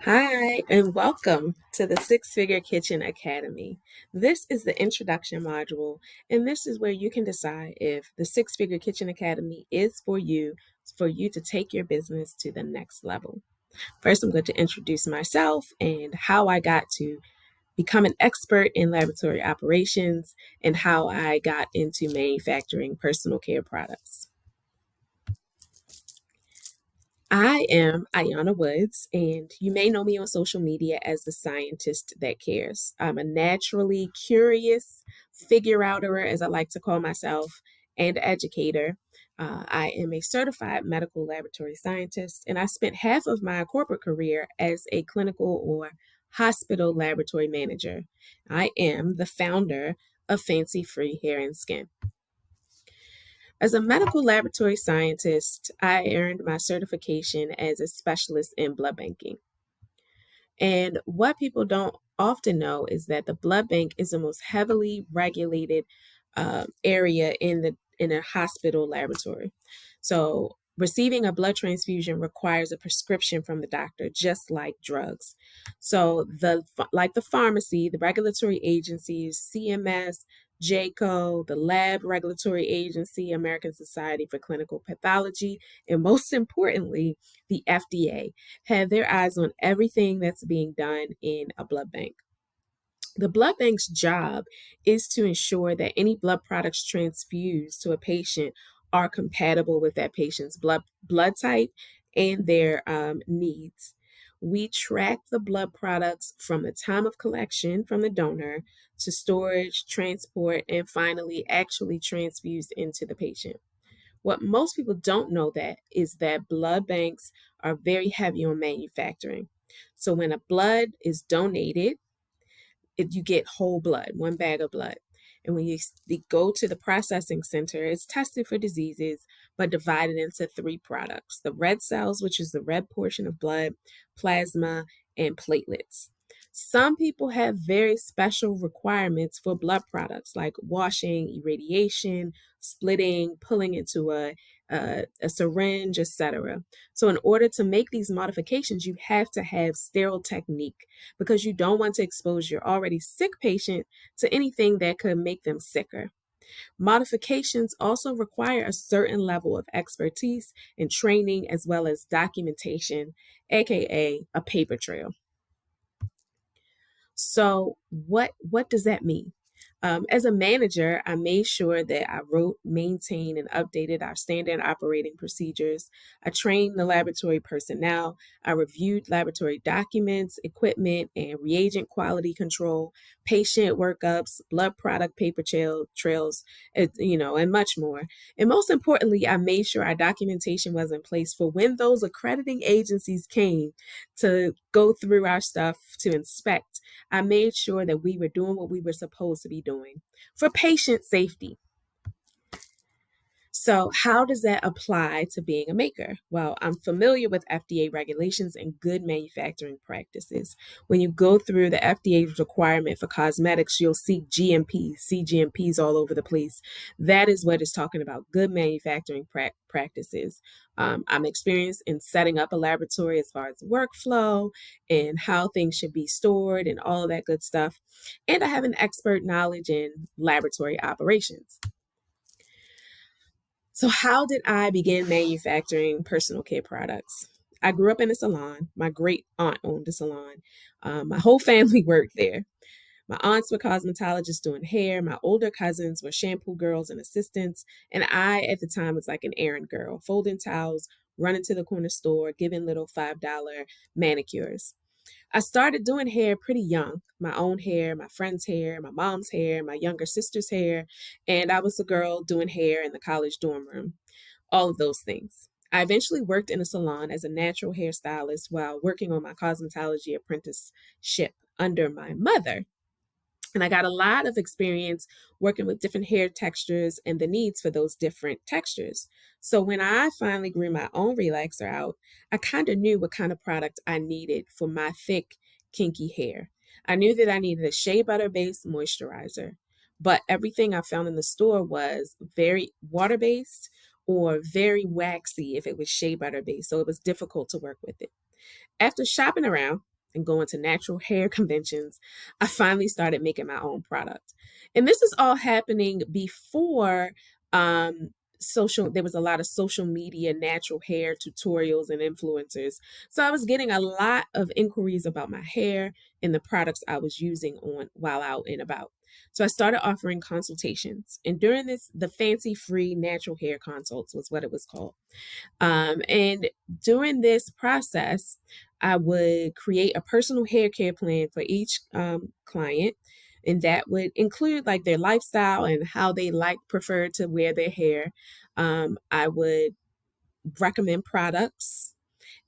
Hi, and welcome to the Six Figure Kitchen Academy. This is the introduction module, and this is where you can decide if the Six Figure Kitchen Academy is for you to take your business to the next level. First, I'm going to introduce myself and how I got to become an expert in laboratory operations and how I got into manufacturing personal care products. I am Ayana Woods, and you may know me on social media as the scientist that cares. I'm a naturally curious figure outer, as I like to call myself, and educator. I am a certified medical laboratory scientist, and I spent half of my corporate career as a clinical or hospital laboratory manager. I am the founder of Fancy Free Hair and Skin. As a medical laboratory scientist, I earned my certification as a specialist in blood banking. And what people don't often know is that the blood bank is the most heavily regulated area in a hospital laboratory. So receiving a blood transfusion requires a prescription from the doctor, just like drugs. So like the pharmacy, the regulatory agencies, CMS, JCO, the lab regulatory agency, American Society for Clinical Pathology, and most importantly, the FDA have their eyes on everything that's being done in a blood bank. The blood bank's job is to ensure that any blood products transfused to a patient are compatible with that patient's blood type and their needs. We track the blood products from the time of collection from the donor to storage, transport, and finally actually transfused into the patient. What most people don't know that is that blood banks are very heavy on manufacturing. So when a blood is donated, you get whole blood, one bag of blood. And when you go to the processing center, it's tested for diseases, but divided into three products: the red cells, which is the red portion of blood, plasma, and platelets. Some people have very special requirements for blood products like washing, irradiation, splitting, pulling into a syringe, etc. So, in order to make these modifications, you have to have sterile technique because you don't want to expose your already sick patient to anything that could make them sicker. Modifications also require a certain level of expertise and training as well as documentation, aka a paper trail. So what does that mean? As a manager, I made sure that I wrote, maintained, and updated our standard operating procedures. I trained the laboratory personnel. I reviewed laboratory documents, equipment, and reagent quality control, patient workups, blood product trails, and much more. And most importantly, I made sure our documentation was in place for when those accrediting agencies came to go through our stuff to inspect. I made sure that we were doing what we were supposed to be doing for patient safety. So, how does that apply to being a maker? Well, I'm familiar with FDA regulations and good manufacturing practices. When you go through the FDA's requirement for cosmetics, you'll see GMPs, CGMPs all over the place. That is what it's talking about, good manufacturing practices. I'm experienced in setting up a laboratory as far as workflow and how things should be stored and all of that good stuff. And I have an expert knowledge in laboratory operations. So, how did I begin manufacturing personal care products? I grew up in a salon. My great aunt owned a salon. My whole family worked there. My aunts were cosmetologists doing hair. My older cousins were shampoo girls and assistants. And I, at the time, was like an errand girl, folding towels, running to the corner store, giving little $5 manicures. I started doing hair pretty young, my own hair, my friend's hair, my mom's hair, my younger sister's hair, and I was the girl doing hair in the college dorm room, all of those things. I eventually worked in a salon as a natural hairstylist while working on my cosmetology apprenticeship under my mother. And I got a lot of experience working with different hair textures and the needs for those different textures. So when I finally grew my own relaxer out, I kind of knew what kind of product I needed for my thick, kinky hair. I knew that I needed a shea butter based moisturizer, but everything I found in the store was very water based or very waxy if it was shea butter based. So it was difficult to work with it. After shopping around, and going to natural hair conventions, I finally started making my own product. And this is all happening before there was a lot of social media natural hair tutorials and influencers. So I was getting a lot of inquiries about my hair and the products I was using on while out and about. So I started offering consultations. And during this, the fancy free natural hair consults was what it was called. And during this process, I would create a personal hair care plan for each client. And that would include like their lifestyle and how they prefer to wear their hair. I would recommend products,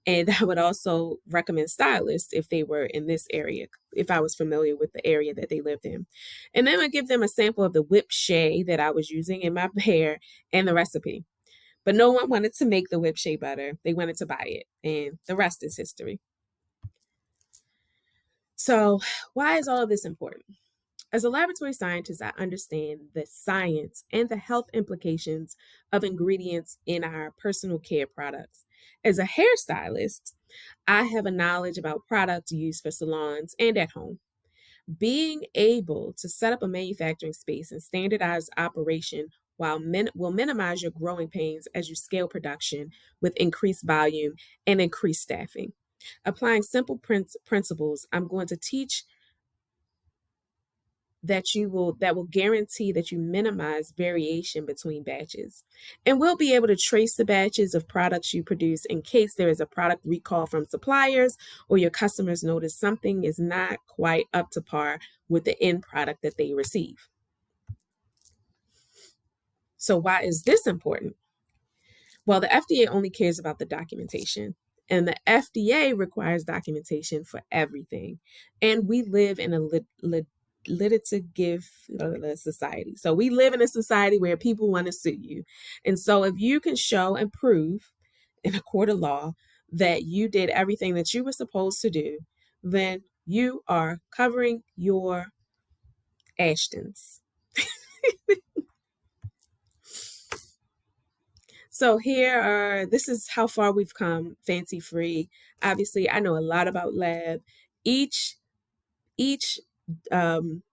and I would also recommend stylists if they were in this area, if I was familiar with the area that they lived in. And then I would give them a sample of the whipped shea that I was using in my hair and the recipe. But no one wanted to make the whipped shea butter. They wanted to buy it, and the rest is history. So, why is all of this important? As a laboratory scientist, I understand the science and the health implications of ingredients in our personal care products. As a hairstylist, I have a knowledge about products used for salons and at home. Being able to set up a manufacturing space and standardize operation will minimize your growing pains as you scale production with increased volume and increased staffing. Applying simple principles, I'm going to teach that will guarantee that you minimize variation between batches. And we'll be able to trace the batches of products you produce in case there is a product recall from suppliers or your customers notice something is not quite up to par with the end product that they receive. So why is this important? Well, the FDA only cares about the documentation, and the FDA requires documentation for everything. And we live in a litigative society. So we live in a society where people want to sue you. And so if you can show and prove in a court of law that you did everything that you were supposed to do, then you are covering your Ashtons. So this is how far we've come, Fancy Free. Obviously, I know a lot about lab. Each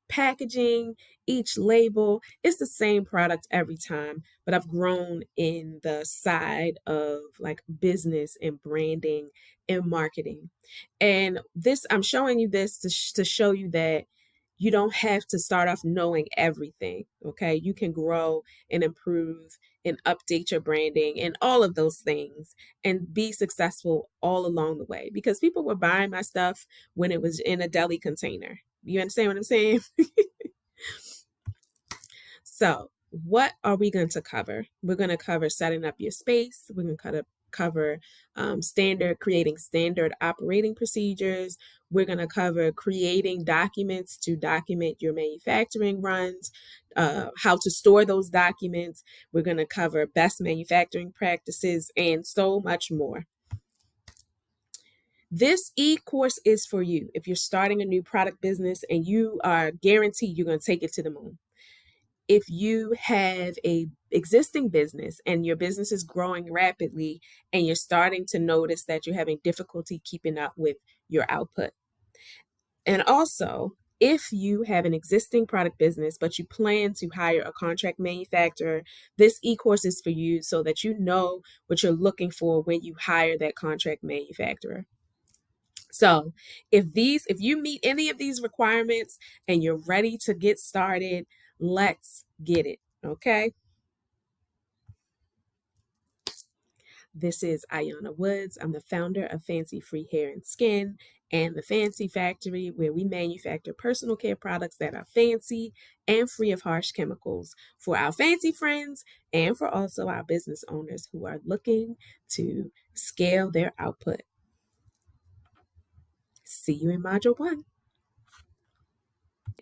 packaging, each label, it's the same product every time, but I've grown in the side of like business and branding and marketing. And I'm showing you this to show you that you don't have to start off knowing everything. Okay. You can grow and improve and update your branding and all of those things and be successful all along the way, because people were buying my stuff when it was in a deli container. You understand what I'm saying? So, what are we going to cover? We're going to cover setting up your space. We're going to cover creating standard operating procedures. We're going to cover creating documents to document your manufacturing runs, how to store those documents. We're going to cover best manufacturing practices and so much more. This e-course is for you if you're starting a new product business and you are guaranteed you're going to take it to the moon. If you have a existing business and your business is growing rapidly and you're starting to notice that you're having difficulty keeping up with your output. And also, if you have an existing product business, but you plan to hire a contract manufacturer, this e-course is for you so that you know what you're looking for when you hire that contract manufacturer. So if you meet any of these requirements and you're ready to get started, let's get it. Okay. This is Ayana Woods. I'm the founder of Fancy Free Hair and Skin and the Fancy Factory, where we manufacture personal care products that are fancy and free of harsh chemicals for our fancy friends and for also our business owners who are looking to scale their output. See you in Module 1.